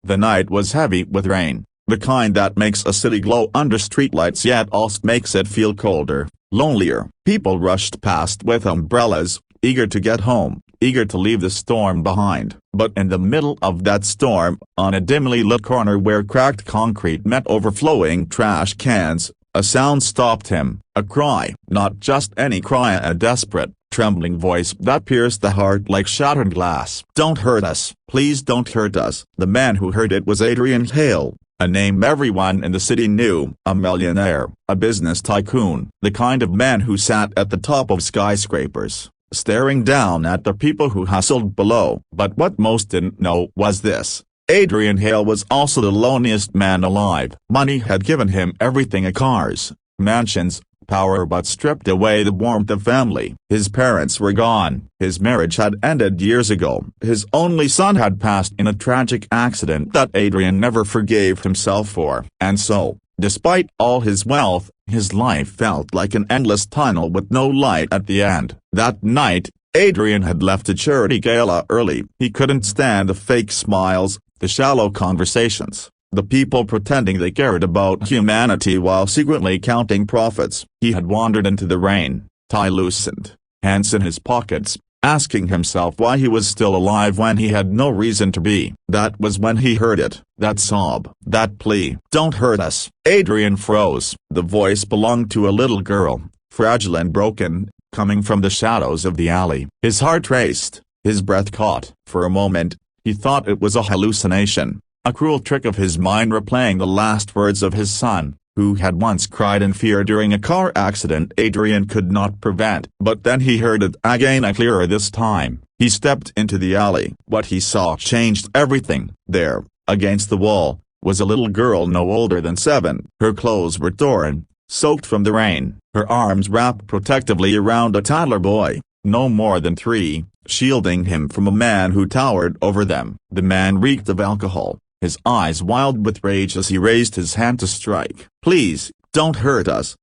The night was heavy with rain, the kind that makes a city glow under streetlights yet also makes it feel colder, lonelier. People rushed past with umbrellas, eager to get home, eager to leave the storm behind. But in the middle of that storm, on a dimly lit corner where cracked concrete met overflowing trash cans, a sound stopped him, a cry. Not just any cry, a desperate, trembling voice that pierced the heart like shattered glass. "Don't hurt us, please don't hurt us." The man who heard it was Adrian Hale, a name everyone in the city knew, a millionaire, a business tycoon, the kind of man who sat at the top of skyscrapers, staring down at the people who hustled below. But what most didn't know was this. Adrian Hale was also the loneliest man alive. Money had given him everything: cars, mansions, power, but stripped away the warmth of family. His parents were gone, his marriage had ended years ago, his only son had passed in a tragic accident that Adrian never forgave himself for. And so, despite all his wealth, his life felt like an endless tunnel with no light at the end. That night, Adrian had left a charity gala early. He couldn't stand the fake smiles, the shallow conversations, the people pretending they cared about humanity while secretly counting profits. He had wandered into the rain, tie loosened, hands in his pockets, asking himself why he was still alive when he had no reason to be. That was when he heard it, that sob, that plea. "Don't hurt us." Adrian froze. The voice belonged to a little girl, fragile and broken, coming from the shadows of the alley. His heart raced, his breath caught. For a moment, he thought it was a hallucination, a cruel trick of his mind replaying the last words of his son, who had once cried in fear during a car accident Adrian could not prevent. But then he heard it again, clearer this time. He stepped into the alley. What he saw changed everything. There, against the wall, was a little girl no older than 7. Her clothes were torn, soaked from the rain, her arms wrapped protectively around a toddler boy, no more than 3, shielding him from a man who towered over them. The man reeked of alcohol, his eyes wild with rage as he raised his hand to strike. "Please, don't hurt us."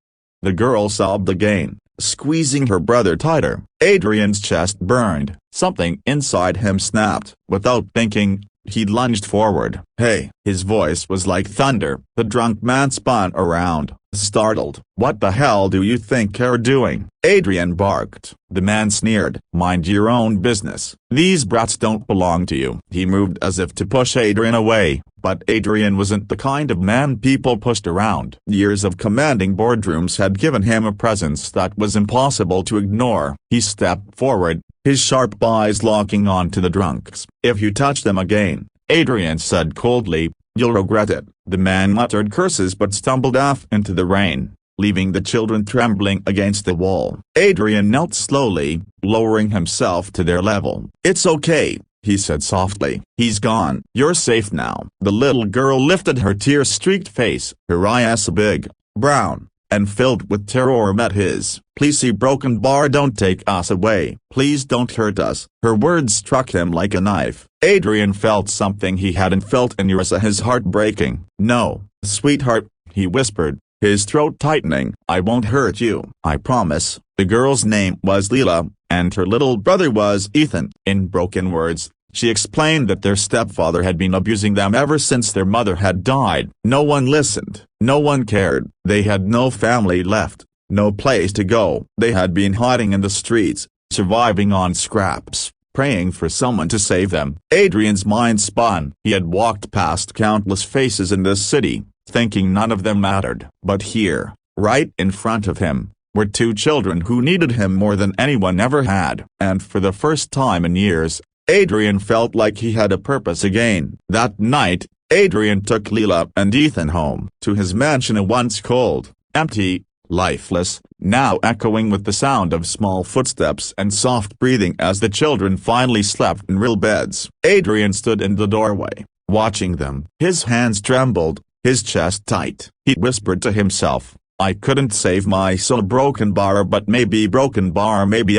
The girl sobbed again, squeezing her brother tighter. Adrian's chest burned. Something inside him snapped. Without thinking, he lunged forward. "Hey!" His voice was like thunder. The drunk man spun around, startled. "What the hell do you think you're doing?" Adrian barked. The man sneered. "Mind your own business. These brats don't belong to you." He moved as if to push Adrian away, but Adrian wasn't the kind of man people pushed around. Years of commanding boardrooms had given him a presence that was impossible to ignore. He stepped forward, his sharp eyes locking onto the drunks. "If you touch them again," Adrian said coldly, "you'll regret it." The man muttered curses but stumbled off into the rain, leaving the children trembling against the wall. Adrian knelt slowly, lowering himself to their level. "It's okay," he said softly. "He's gone. You're safe now." The little girl lifted her tear-streaked face. Her eyes big, brown, and filled with terror met his. "Please see broken bar, don't take us away. Please don't hurt us." Her words struck him like a knife. Adrian felt something he hadn't felt in years, his heart breaking. "No, sweetheart," he whispered, his throat tightening. "I won't hurt you, I promise." The girl's name was Leela, and her little brother was Ethan. In broken words, she explained that their stepfather had been abusing them ever since their mother had died. No one listened, no one cared. They had no family left, no place to go. They had been hiding in the streets, surviving on scraps, praying for someone to save them. Adrian's mind spun. He had walked past countless faces in this city, thinking none of them mattered. But here, right in front of him, were 2 children who needed him more than anyone ever had. And for the first time in years, Adrian felt like he had a purpose again. That night, Adrian took Leela and Ethan home to his mansion, once cold, empty, lifeless, now echoing with the sound of small footsteps and soft breathing as the children finally slept in real beds. Adrian stood in the doorway, watching them. His hands trembled, his chest tight. He whispered to himself, "I couldn't save my soul, broken bar, but maybe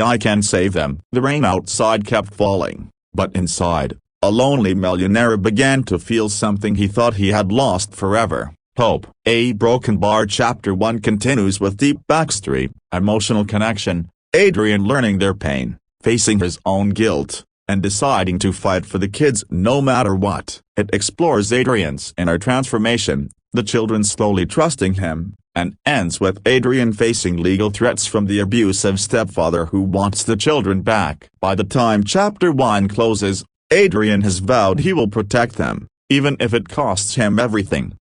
I can save them." The rain outside kept falling, but inside, a lonely millionaire began to feel something he thought he had lost forever: hope. A Broken Bar Chapter 1 continues with deep backstory, emotional connection, Adrian learning their pain, facing his own guilt, and deciding to fight for the kids no matter what. It explores Adrian's inner transformation, the children slowly trusting him, and ends with Adrian facing legal threats from the abusive stepfather who wants the children back. By the time Chapter 1 closes, Adrian has vowed he will protect them, even if it costs him everything.